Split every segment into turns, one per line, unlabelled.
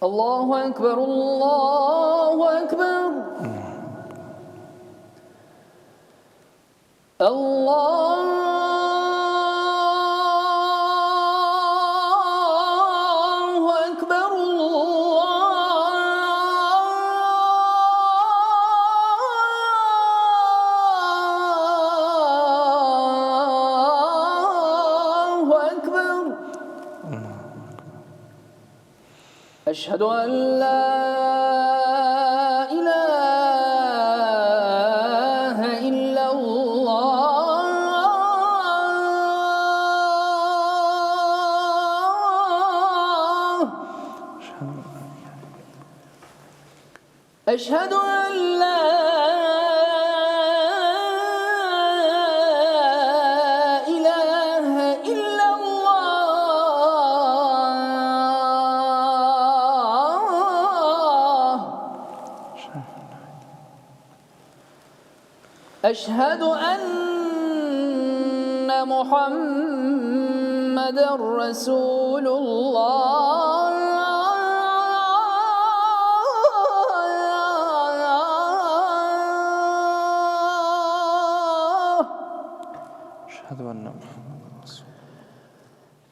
الله أكبر الله أكبر الله أكبر الله أكبر أشهد أن لا إله إلا الله أشهد أن لا إله إلا الله أشهد أن محمدًا رسول الله
أشهد أن محمدًا رسول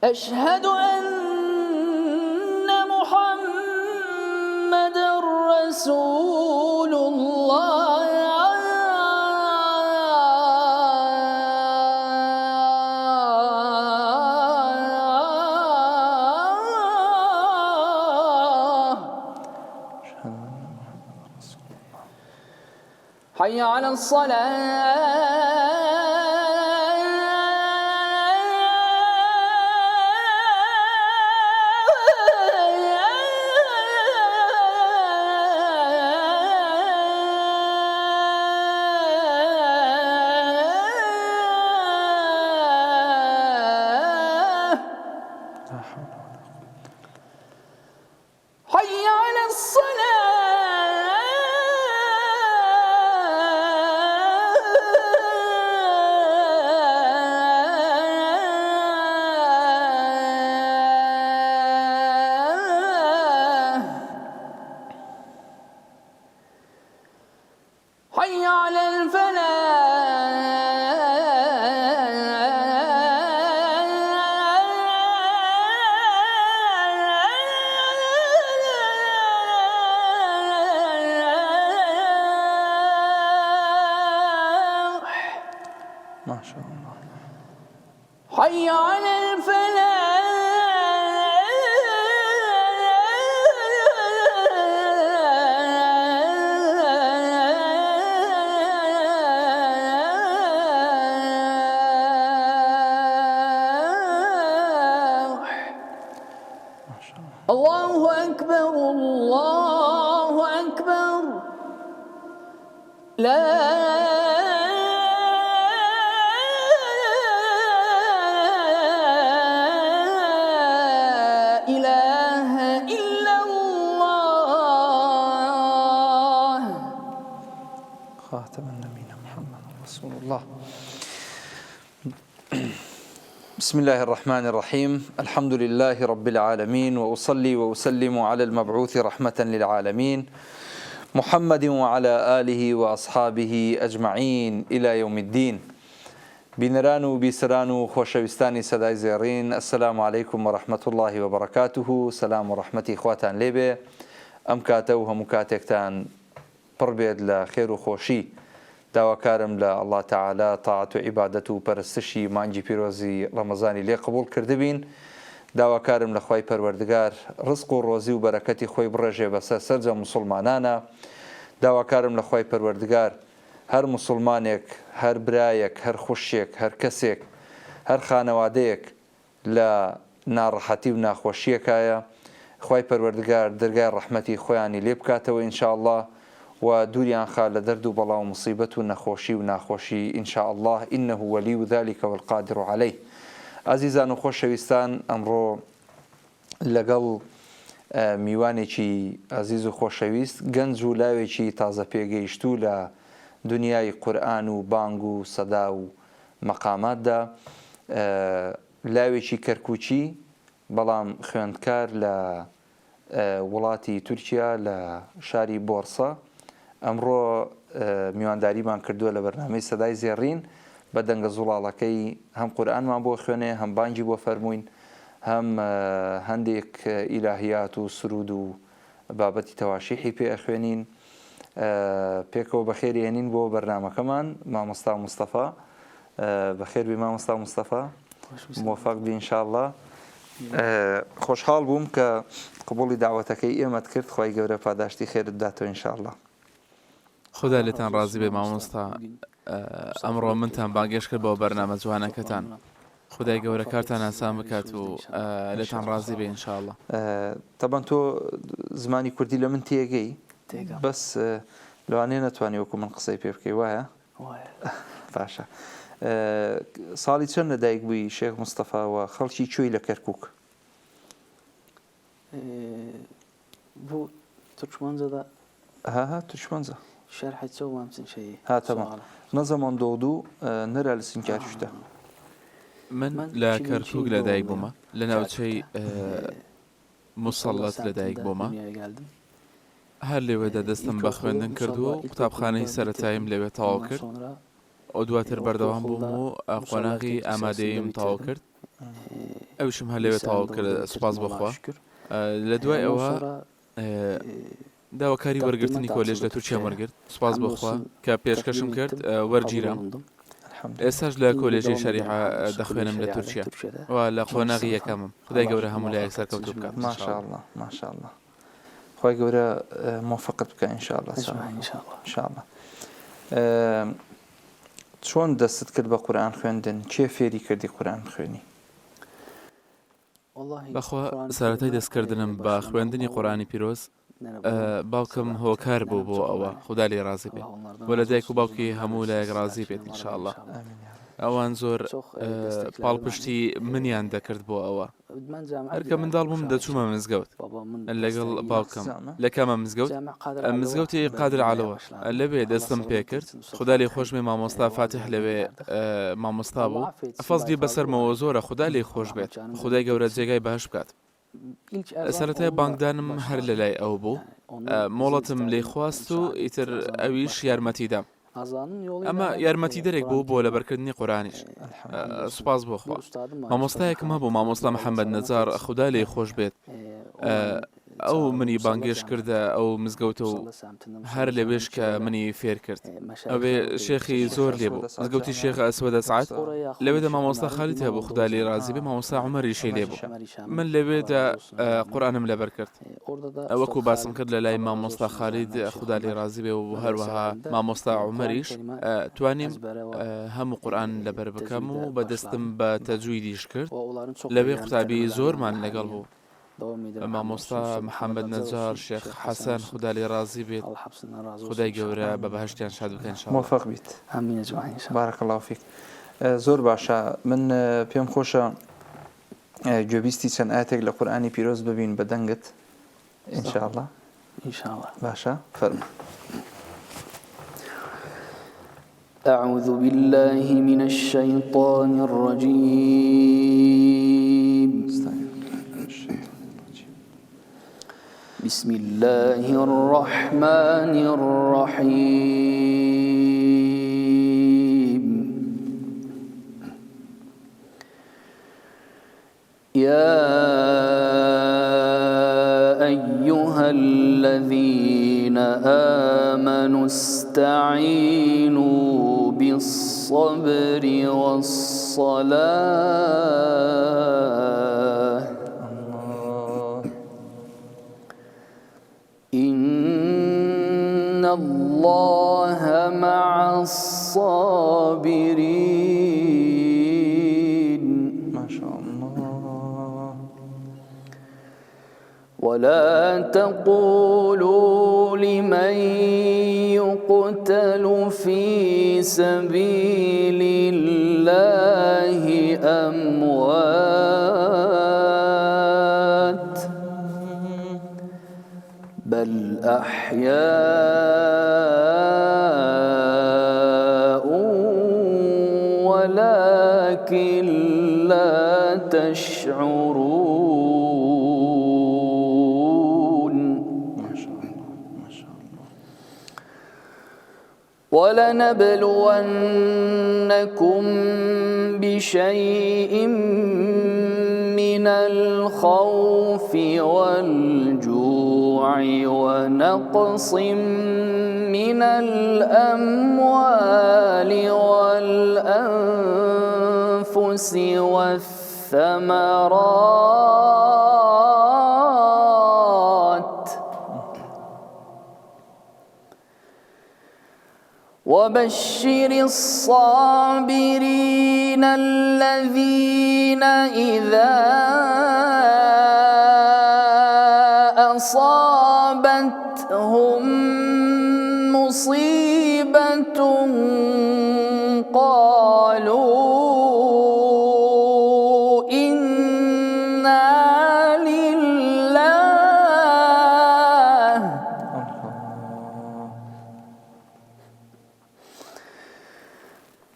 أشهد أن محمدًا رسول الله حي على الصلاة حي على الصلاة حي على الفلاح
ما شاء الله
حي على الفلاح
ما شاء الله
الله أكبر الله أكبر لا إله إلا الله
خاتم النبيين محمد رسول الله. بسم الله الرحمن الرحيم. الحمد لله رب العالمين، وأصلي وأسلم على المبعوث رحمة للعالمين محمد وعلى آله وأصحابه أجمعين إلى يوم الدين. بینەران و بیسەران و خۆشەویستانی سەدای زێڕین، ئەسسەلامو عەلەیکوم وەڕەحمەتوڵڵاهی وەبەڕەکاتوهو. سەلام و ڕەحمەتی خواتان لێبێ. ئەم کاتە و هەموو کاتێکتان پڕ بێت لە خێر و خۆشی. داواکارم لە ئەڵڵا تەعالا تاعەت و عیبادەت و پەرستشی مانگی پیرۆزی ڕەمەزانی لێ قبوڵ کردبین. داواکارم لە خوای پەروەردگار ڕزق و ڕۆزی و بەرەکەتی خۆی بڕێژێ بەسەر سەرجە موسڵمانانە. داواکارم لە خوای پەروەردگار هەر موسڵمانێک، هەر برایەک، هەر خوشێک، هەر کەسێک، هەر خانەوادەیەک لە ناڕەحەتی و ناخۆشیەکایە، خوای پەروەردگار دەرگای ڕەحمەتی خۆیانی لێ بکاتەوە ئینشاءالله و دووریان خا لە دەرد و بەڵاو و موسیبەت و نەخۆشی و ناخۆشی ئینشاءالله ئینەهو وەلیو ذالک والقادر عەلەیه. ئازیزان و خۆشەویستان، ئەمڕۆ لەگەڵ میوانێکی ئازیز و خۆشەویست، گەنج و لاوێکی تازە پێگەیشتوو لە دنیای قورئان و بانگ و سەدا و مەقاماتدا، لاوێکی کەرکووچی بەڵام خوێندکار لە وڵاتی تورکیا لە شاری بۆرسا ئەمڕۆ میوانداریمان کردووە لە بەرنامەی سەدای زێڕین بە دەنگە زوڵاڵەکەی هەم قورئانمان بۆ خوێنێ هەم بانگی بۆ فەرمووین هەم هەندێک ئیلاهیات و سرود و بابەتی تەواشیحی پێ ئەخوێنین پێکەوە بەخێرێنین بۆ بەرنامەکەمان مامۆستا مستەفا بەخێر بێ مامۆستا مستەفا موفق بی ئینشاءالله خۆشحاڵ بووم کە قبوڵی داوەتەکەی ئێمەت کرد خی گەورە پاداشتی خێرت داتەوە ئینشاءالله
خدا لێتان ڕازی بێ مامۆستا ئەمڕۆ منتان باگەش کرد بۆ بەرنامە جوانەکەتان خدای گەورە کارتان ئاسان بکات و لێتان ڕازی بێ ئینشاءالله
تەبەن تۆ زمانی کوردی لە من تێگەی بەس لەوانەیە نەتوانی وەکو من قسەی پێ بکەی وایە باشە ساڵی چەند لەدایک بووی شێخ مستەفاوە خەڵکی کوێی لە کەرکووک
بۆ تورکمانجەدا
ها تورکمانجە
شارع حيتسوى وامسن شيء
ها تمام نظام دودو نرى لسنكار شتا
من لا كركوك لدايك بوما لنا شيء مسلط لدايك بوما هر لێوێدا دەستم بە خوێندن کردووە و قوتابخانەی سەرەتاییم لەوێ تەواو کرد ئەو دواتر بەردەوام بووم و قۆناغی ئامادەییم تەواو کرد ئەوشم هەر لەوێ تەواو کرد سوپاس بۆخوا لە دوای ئەوە داواکاری وەرگرتنی کۆلێژ لە تورکیا وەرگرت سوپاس بۆخوا کە پێشکەشم کرد وەرگیرم ئێستاش لە کۆلێژی شەریعە دەخوێنم لە تورکیا و لە قۆناغی یەکەمم خدای گەورە هەموو لایەک سەرکەوتوو بکات
ماشاءالله ماشاءالله خی گەورە موفقت بکە ئینشاءالله ئینشاءالله چۆن دەستت کرد بە قورئان خوێندن کێ فێری کردی قورئان خوێنی
بەخوا سەرەتای دەستکردنم بە خوێندنی قورئانی پیرۆز باوکم هۆکار بوو بۆ ئەوە خدا لێ ڕازی بێت بۆ لە دایک و باوکی هەموو لایەک ڕازی بێت ئینشاءالله ئەوان زۆر پاڵپشتی منیان دەکرد بۆ ئەوە هەرکە منداڵ بووم دەچوومە مزگەوت لەگەڵ باوکم لە کامە مزگەوتی قادر عەلەوە لەوێ دەستم پێ کرد خدا لێ خۆش بێ مامۆستا فاتح لەوێ مامۆستا بوو فەزلی بەسەرمەوە زۆرە خدا لێ خۆش بێت خدای گەورە جێگای باش بکات سەرەتای بانگدانم هەر لە لای ئەو بوو مۆڵەتم لێ خواست و ئیتر ئەویش یارمەتیدام ئەمە یارمەتی دەرێک بوو بۆ لەبەرکردنی قورئانیش سوپاس بۆخوا مامۆستایەکم هەبوو مامۆستا محەممەد نەجار خدا لێ خۆش بێت ئەو منی بانگێش کردە ئەو مزگەوتە و هەر لەوێش کە منی فێر کرد ئەوێ شێخی زۆر لێ بوو مزگەوتی شێخ ئەسوەدە سعات لەوێدا مامۆستا خالیت هەبوو خدا لێ ڕازی بێ مامۆستا عومەریشی لێ بوو من لەوێدا قورئانم لەبەر کرد ئەوەکو باسم کرد لە لای مامۆستا خالید خدا لێ ڕازی بێ و هەروەها مامۆستا عومەریش توانیم هەموو قورئان لەبەر بکەم و بەدەستم بە تەجویدیش کرد لەوێ قوتابی زۆرمان لەگەڵ بوو مامۆستا محەممەد نەجار شێخ حەسەن خدا لێ ڕازی بێت خدای گەورە بە بەهەشتیان شاد بکەن ئینشاءالله
موفق بیت بارك الله فيك زۆر باشە من پێم خۆشە گوێبیستی چەند ئاەتێک لە قورئانی پیرۆز ببین بە دەنگت ئینشاءالله باشە فەرموو
أعوذ بالله من الشيطان الرجيم بسم الله الرحمن الرحيم يا أيها الذين آمنوا استعينوا بالصبر والصلاة إن الله مع الصابرين
ما شاء الله
ولا تقولوا لمن يقتل في سبيل الله أموات بل أحياء ولكن لا تشعرون ولنبلونكم بشيء من الخوف والجوع ونقص من الأموال والأنفس والثمرات وبشر الصابرين الذين إذا أصابتهم مصيبة قالوا إنا لله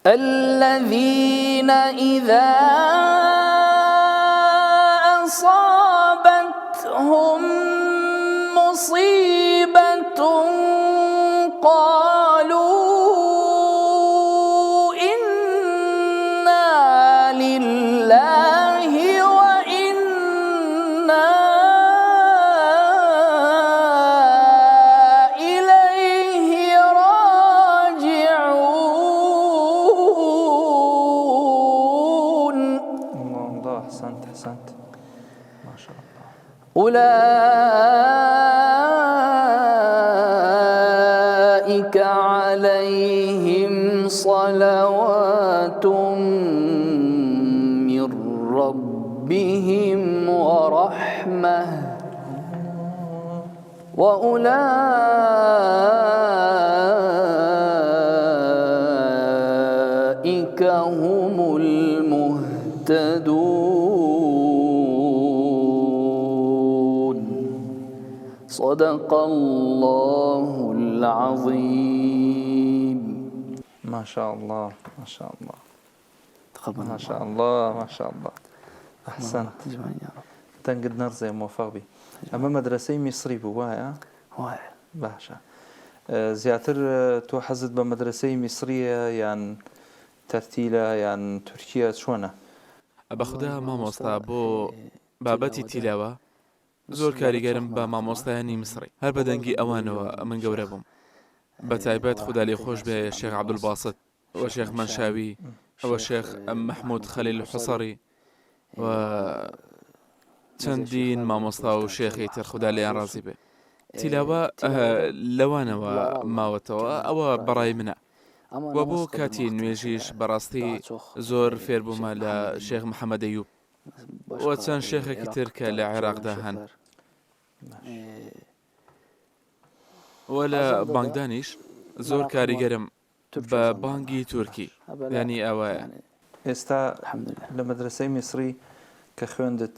الذين إذا أصابتهم مصيبة قالوا إنا لله وإنا إليه راجعون.
الله أحسنت ما شاء الله.
أولئك عليهم صلوات من ربهم ورحمة وأولئك هم المهتدون. صدق الله العظيم.
ما شاء الله ما شاء الله
تقبل
ما شاء الله ما شاء الله. أحسنت.
أجمعين يا رب.
تنقد نرزي موفق بي. أما مدرسة مصري بوايا
واعي
باشا. زياتر تو حزت بمدرسة مصرية يعني ترتيلة يعني تركيا شونا.
بەخدا مامۆستا بۆ بابەتی تیلاوە زۆر کاریگەرم بە مامۆستایانی مسری هەر بەدەنگی ئەوانەوە من گەورە بووم بە تایبەت خوددا لێ خۆش بێ شێخ عەبدولباسط و شێخ منشاوی و شێخ محمود خەلیل حوسەڕی و چەندین مامۆستا و شێخی تر خوددا لێیان ڕازی بێ. تیلاوە لەوانەوە ماوەتەوە ئەوە بەڕای منە و بۆ کاتی نوێژیش بەڕاستی زۆر فێر بوومە لە شێخ محەممەد ئەیوب و چەند شێخێکی تر کە لە عێراقدا هەن و لە بانگدانیش زۆر کاریگەرم بە بانگی تورکی ینی ئەوەیە.
ئێستا لە مدرسەی میسری کە خوێندت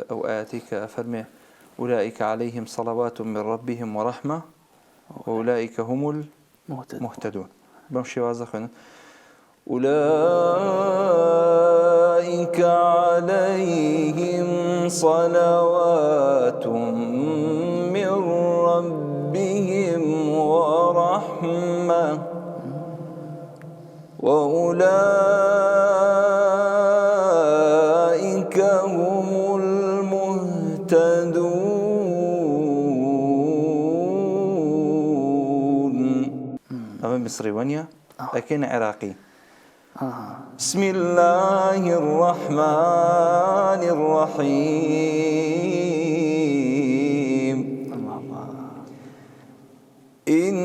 ئەو ئاەتی کە ئەفەرمێ أولئك عليهم صلوات من ربهم ورحمة وأولئك هم المهتدون. بمشي وازخنا أولئك عليهم صلوات من ربهم ورحمة وأولئك هم المهتدون. أما مصري ونيا لكن عراقي. بسم الله الرحمن الرحيم. إن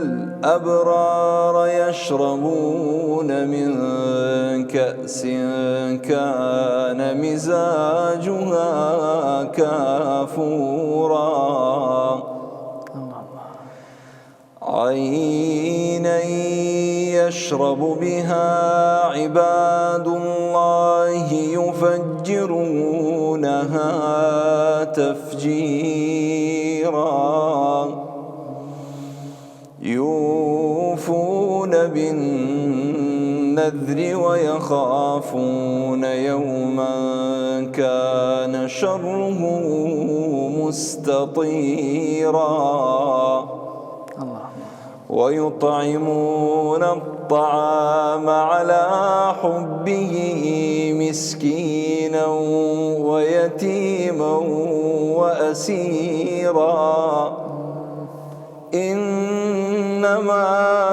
الأبرار يشربون من كأس كان مزاجها كافورا عينا يشرب بها عباد الله يفجرونها تفجيرا يوفون بالنذر ويخافون يوما كان شره مستطيرا. ويطعمون الطعام على حبه مسكينا ويتيما وأسيرا إنما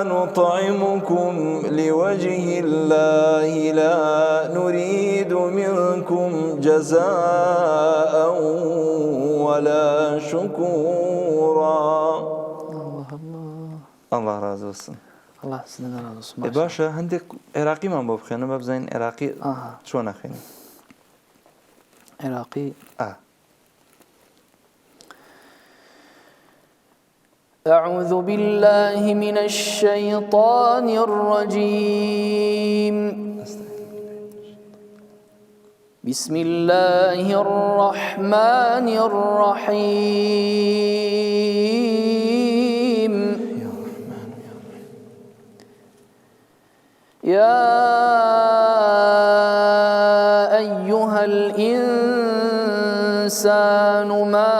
نطعمكم لوجه الله لا نريد منكم جزاء ولا شكورا. الله razı olsun.
Allah sizden razı olsun.
باشا هندك عراقي ما بخينا ما بزين عراقي شو نخينا
عراقي أعوذ بالله من الشيطان الرجيم. بسم الله الرحمن الرحيم. يا أيها الإنسان ما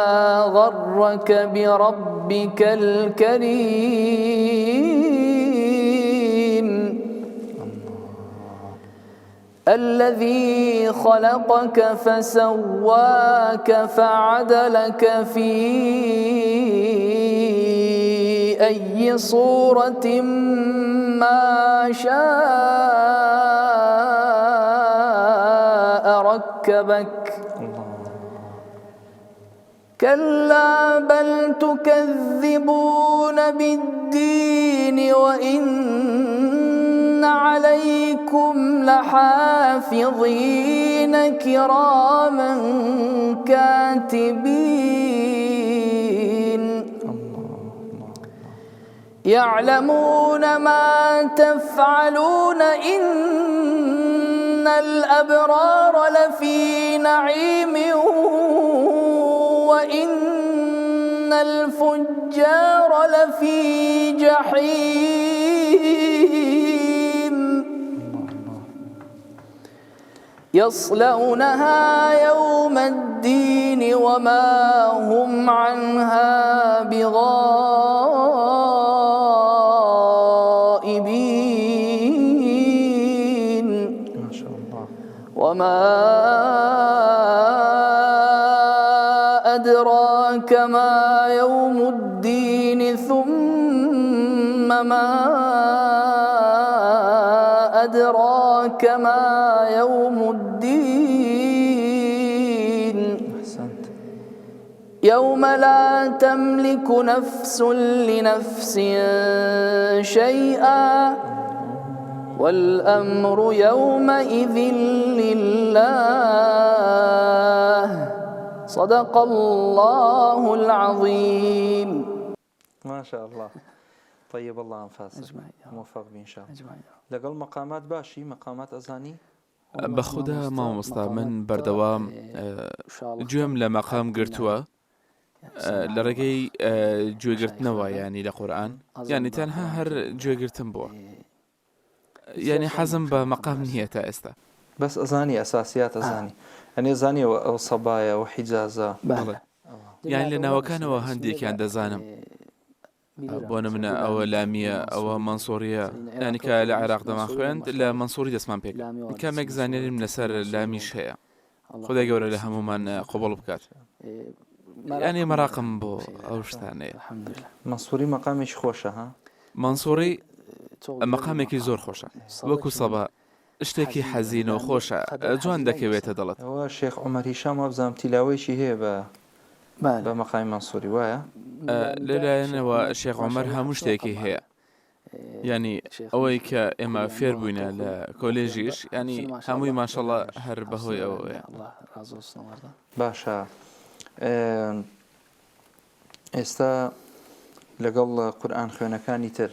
غرك بربك الكريم الذي خلقك فسواك فعدلك في أي صورة ما شاء ركبك كلا بل تكذبون بالدين وإن عليكم لحافظين كراما كاتبين يعلمون ما تفعلون إن الأبرار لفي نعيم وإن الفجار لفي جحيم يصلونها يوم الدين وما هم عنها بغائبين.
ما شاء الله.
وما أدراك ما يوم الدين ثم ما أدراك ما يوم الدين.
أحسنت.
يوم لا تملك نفس لنفس شيئا والأمر يومئذ لله. صدق الله العظيم.
ما شاء الله. طيب الله أنفاسك موفق بإن شاء الله. لقل مقامات باشي مقامات أزاني
بەخدا مامۆستا من بەردەوام گوێم لە مەقام گرتووە لە ڕێگەی گوێگرتنەوە ینی لە قورئان ینی تەنها هەر گوێگرتن بووە ینی حەزم بە مەقام نییە تا ئێستا
بس أزاني أساسيات أزاني يعني أزاني وصبايا وحجازة
یان لە ناوەکانەوە هەندێکیان دەزانم بۆ نمونە ئەوە لامیە ئەوە مەنسووریە ینی کە لە عێراق دەمان خوێند لە مەنسووری دەستمان پێک کامێک زانێریم لەسەر لامیش هەیە خودای گەورە لە هەمومان قۆبڵ بکات ینی مەراقم بۆ ئەو شتانەیە
منصوري مقامش خوشة ها
مەنسووری مەقامێکی زۆر خۆشە وەکو سەبا شتێکی حەزینە و خۆشە جوان دەکەوێتە دڵت
هو الشيخ عمر هشام وابزام تلاويشي هي بمقام منصوري وايا
لەلایەنەوە شێخ عومەر هەموو شتێکی هەیە ینی ئەوەی کە ئێمە فێر بووینە لە کۆلێژیش ینی هەمووی ماشەڵڵا هەر بەهۆی ئەوەیە
باشە ئێستا لەگەڵ قورئان خوێنەکانی تر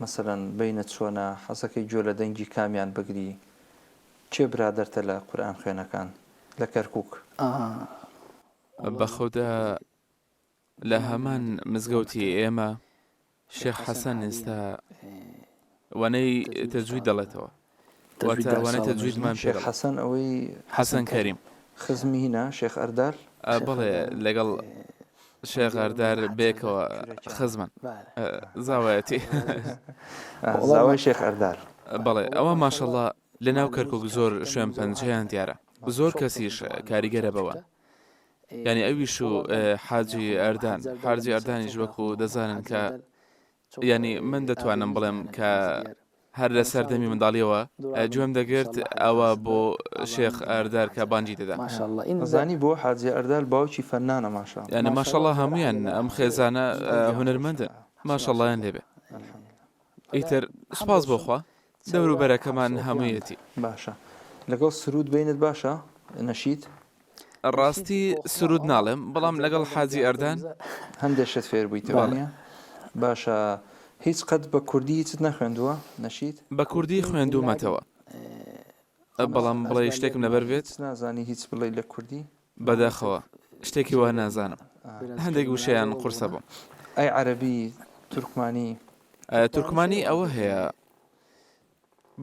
مثلەن بینت چۆنە حەزەکەی گوێ لە دەنگی کامیان بگری چێ برادەرتە لە قورئان خوێنەکان لە کەرکووک
بەخۆدا لە هەمان مزگەوتی ئێمە شێخ حەسەن ئێستا وانەی تەجوید دەڵێتەوە واتە وانەی تەجویدمان
شێخ حەسەن ئەوەی
حەسەن کەریم
خزمی هینە شێخ ئەردال
بەڵێ لەگەڵ شێخ ئەردار بێکەوە خزمن زاوایەتی
زاوای شێخ ئەردار
بەڵێ ئەوە ماشەڵڵا لە ناو کەرکک زۆر شوێن پەنجەیان دیارە زۆر کەسیش کاریگەرە بەوە یعنی ئەویش و حاجی ئەردان حاجی ئەردانیش وەکو دەزانن کە یعنی من دەتوانم بڵێم کە هەر لە سەردەمی منداڵیەوە گوێم دەگرت ئەوە بۆ شێخ ئەردار کە بانجی دەدا
زانی بۆ حاجی ئەردار باوکی فەنانە ماشاءڵڵا
یعنی ماشەڵڵا هەمویان ئەم خێزانە هونەرمەندن ماشەڵڵایان لێبێ ئیتر سپاس بۆخوا دەوروبەرەکەمان هەموویەتی
باشە لەگەڵ سرود بینت باشە نەشید
ڕاستی سرود ناڵێم بەڵام لەگەڵ حاجی ئەردان
هەندێک شت فێر بوویتەوە باشە هیچ قەت بە کوردی هیچت نەخوێندووە نەشید
بە کوردی خوێندومەتەوە بەڵام بڵێ شتێکم لەبەر بێت
نازانی هیچ بڵێ لە کوردی
بەداخەوە شتێکی وا نازانم هەندێک وشەیان قورسە بووم
ئەی عەرەبی تورکمانی
تورکمانی ئەوە هەیە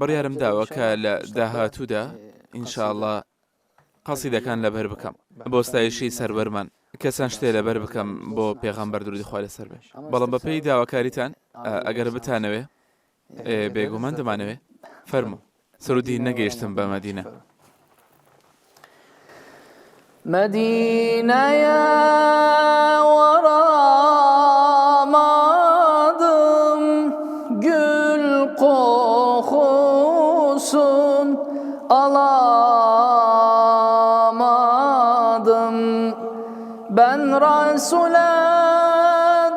بڕیارم داوە کە لە داهاتوودا ئینشاءڵڵا قەسیدەکان لەبەر بکەم بۆ ستایشی سەروەرمان کەسان شتێ لەبەر بکەم بۆ پێغەمبەر درودی خوا لەسەر بێ بەڵام بەپێی داواکاریتان ئەگەر بتانەوێ بێگومان دەمانەوێ فەرموو سرودی نەگەیشتم بە مەدینە
مدينة varamadım gül kokusun alamadım ben Resul'e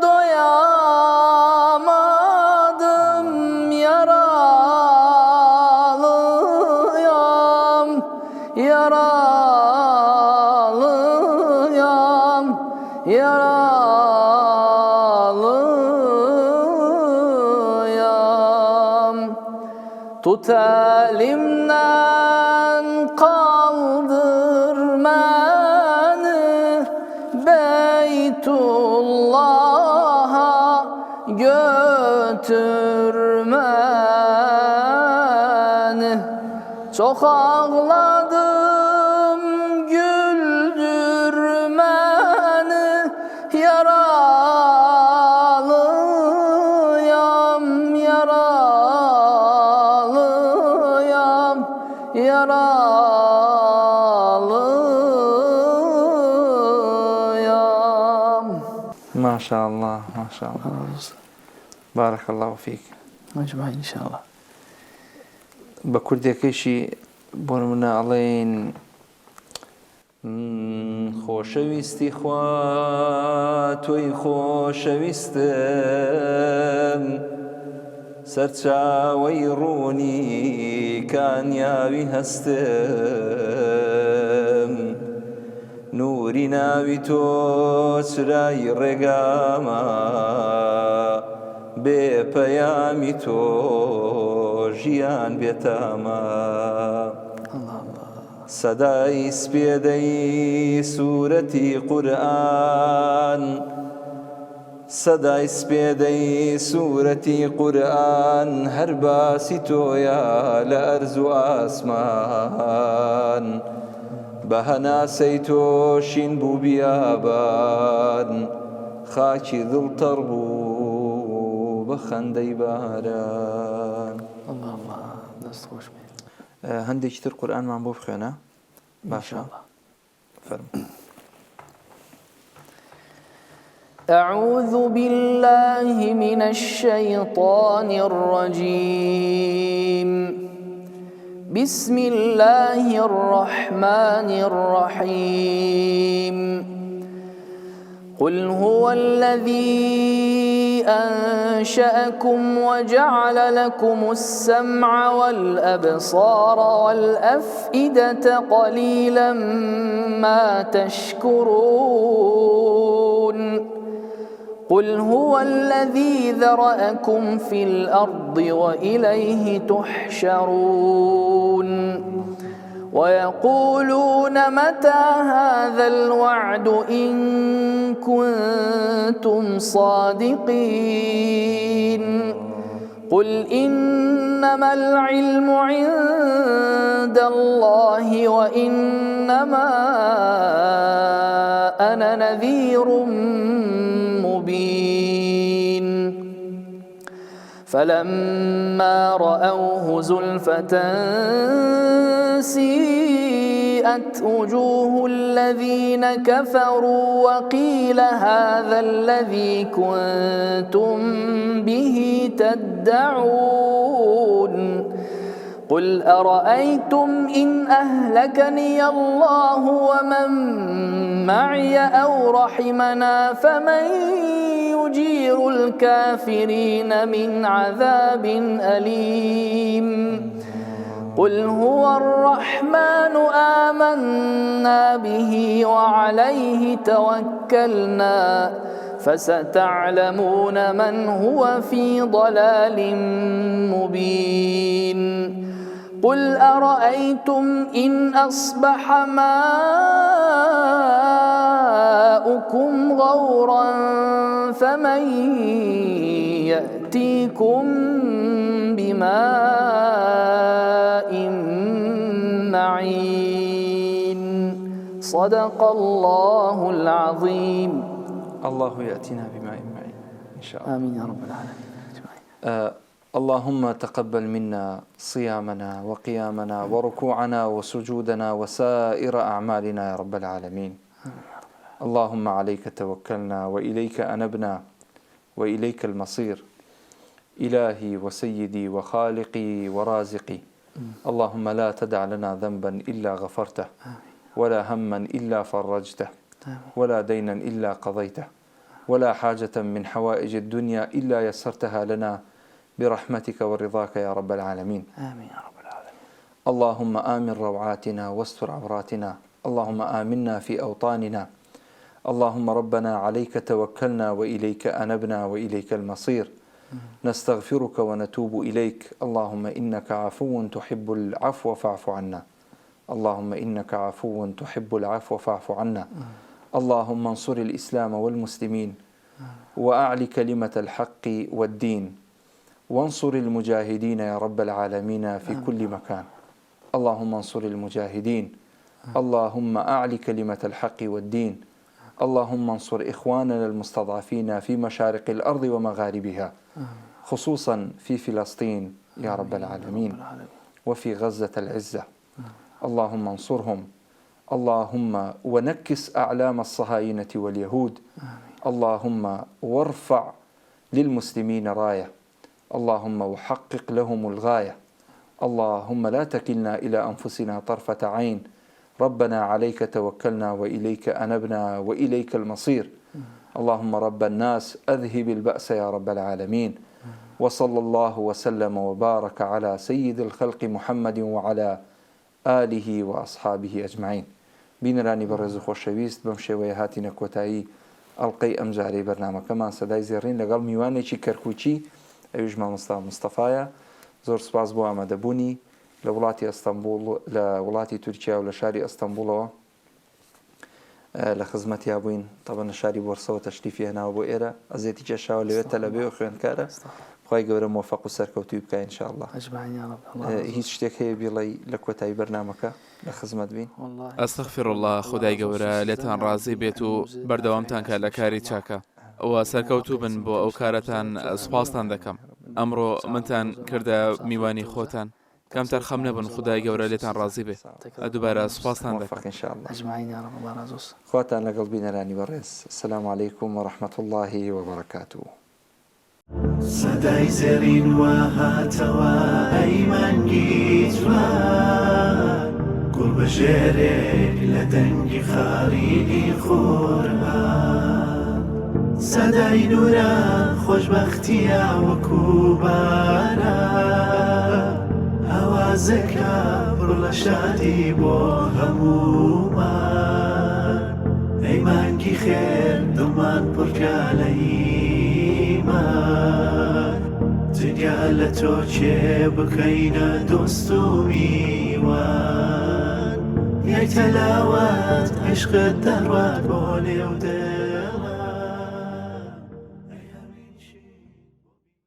doyamadım yaralıyam yaralıyam tut elimden kaldır beni Beytullah'a götür beni çok ağladım güldür beni yaralıyam yaralıyam
ماشاءالله ماشاءالله بارك الله فيك
مجمعين إن شاء الله
بە کوردەکەیشی بۆ نمونە ئەڵێن خۆشەویستی خوا تۆی خۆشەویستم سەرچاوەی ڕوونی کانیاوی هەستم نوری ناوی تۆ چرای ڕێگامە بێ پەیامی تۆ ژیان بێتامە سەدای سپێدەی سوورەتی قورئان سەدای سپێدەی سوورەتی قورئان هەر باسی تۆیە لە ئەرز و ئاسمان بە هەناسەی تۆشین بوو بیابان خاکی دڵتەڕ بوو بە خەندەی باران هەندێکی تر قورئانمان بۆ بخوێنە باشە فەرموو
أعوذ بالله من الشيطان الرجيم بسم الله الرحمن الرحيم قل هو الذي أنشأكم وجعل لكم السمع والأبصار والأفئدة قليلا ما تشكرون قل هو الذي ذرأكم في الأرض وإليه تحشرون ويقولون متى هذا الوعد إن كنتم صادقين قل إنما العلم عند الله وإنما أنا نذير مبين فلما رأوه زلفة سيئت وجوه الذين كفروا وقيل هذا الذي كنتم به تدعون قل أرأيتم إن أهلكني الله ومن معي أو رحمنا فمن يجير الكافرين من عذاب أليم قل هو الرحمن آمنا به وعليه توكلنا فستعلمون من هو في ضلال مبين قل أرأيتم إن أصبح ماؤكم غورا فمن يأتيكم بماء معين صدق الله العظيم.
الله يأتينا بماء معين إن شاء الله.
آمين يا رب العالمين.
اللهم تقبل منا صيامنا وقيامنا وركوعنا وسجودنا وسائر أعمالنا يا رب العالمين. اللهم عليك توكلنا وإليك أنبنا وإليك المصير. إلهي وسيدي وخالقي ورازقي، اللهم لا تدع لنا ذنبا إلا غفرته ولا هما إلا فرجته ولا دينا إلا قضيته ولا حاجة من حوائج الدنيا إلا يسرتها لنا برحمتك ورضاك يا رب العالمين.
آمين يا رب العالمين.
اللهم آمن روعاتنا واستر عوراتنا، اللهم آمنا في أوطاننا. اللهم ربنا عليك توكلنا وإليك أنبنا وإليك المصير. نستغفرك ونتوب إليك. اللهم إنك عفو تحب العفو فاعف عنا. اللهم إنك عفو تحب العفو فاعف عنا. اللهم انصر الإسلام والمسلمين وأعل كلمة الحق والدين، وانصر المجاهدين يا رب العالمين في كل مكان. اللهم انصر المجاهدين. اللهم أعل كلمة الحق والدين. اللهم انصر إخواننا المستضعفين في مشارق الأرض ومغاربها، خصوصا في فلسطين يا رب العالمين وفي غزة العزة. اللهم انصرهم. اللهم ونكس أعلام الصهاينة واليهود. اللهم وارفع للمسلمين راية. اللهم وحقق لهم الغاية. اللهم لا تكلنا إلى أنفسنا طرفة عين. ربنا عليك توكلنا وإليك أنبنا وإليك المصير. اللهم رب الناس أذهب البأس يا رب العالمين. وصلى الله وسلم وبارك على سيد الخلق محمد وعلى آله وأصحابه أجمعين. بینەرانی بەڕێز و خۆشەویست، بەم شێوەیە هاتینە کۆتایی ئەڵقەی ئەم جارەی بەرنامەکەمان سەدای زێڕین لەگەڵ میوانێکی کەرکووکی ئەویش مامۆستا مستەفایە. زۆر سپاس بۆ ئامادەبوونی لە وڵاتی ئەستەمبوڵ، لە وڵاتی تورکیا و لە شاری ئەستەمبوڵەوە لە خزمەتیا بووین. تەبەن لە شاری بۆرسەوە تەشریفی هێناوە بۆ ئێرە، ئەزێتی کێشاوە لەوێ تەلەبێ و خوێندکارە. خی گەورە مۆفەق و سەرکەوتوی بکە ئینشاءالله. هیچ شتێک هەیە بیڵێ لە کۆتایی بەرنامەکە لە خزمەت بین؟
ئەستەغفر الله، خدای گەورە لێتان ڕازی بێت و بەردەوامتان کە لە کاری چاکە ئەوە سەرکەوتوو بن بۆ ئەو کارەتان. سوپاستان دەکەم. ئەمڕۆ منتان کردە میوانی خۆتان، کەم تەرخەم نەبن. خدای گەورە لێتان ڕازی بێت. دووبارە سوپاستان دەکەم
ئینشاءالله.
ئەجمعین.
خواتان لەگەڵ بینەرانی بەڕێز. السلام عەلەیکوم وەڕەحمەت الله وبەرەکاتوه.
سەدای زێڕین وە هاتەوە ئەی مانگی جوان، گوڵ بەژێرێک لە دەنگی خاڕینی خۆرمان. سەدای نورە خۆشبەختیە وەکو باران، ئاوازەکە پڕ لە شادی بۆ هەموومان. ئەی مانگی خێر دڵمان پڕکە لە ئیمان، جگە لە تۆ چێ بکەینە دۆست و میوان. یەک تەلاوەت عیشقت دەڕوات بۆ نێو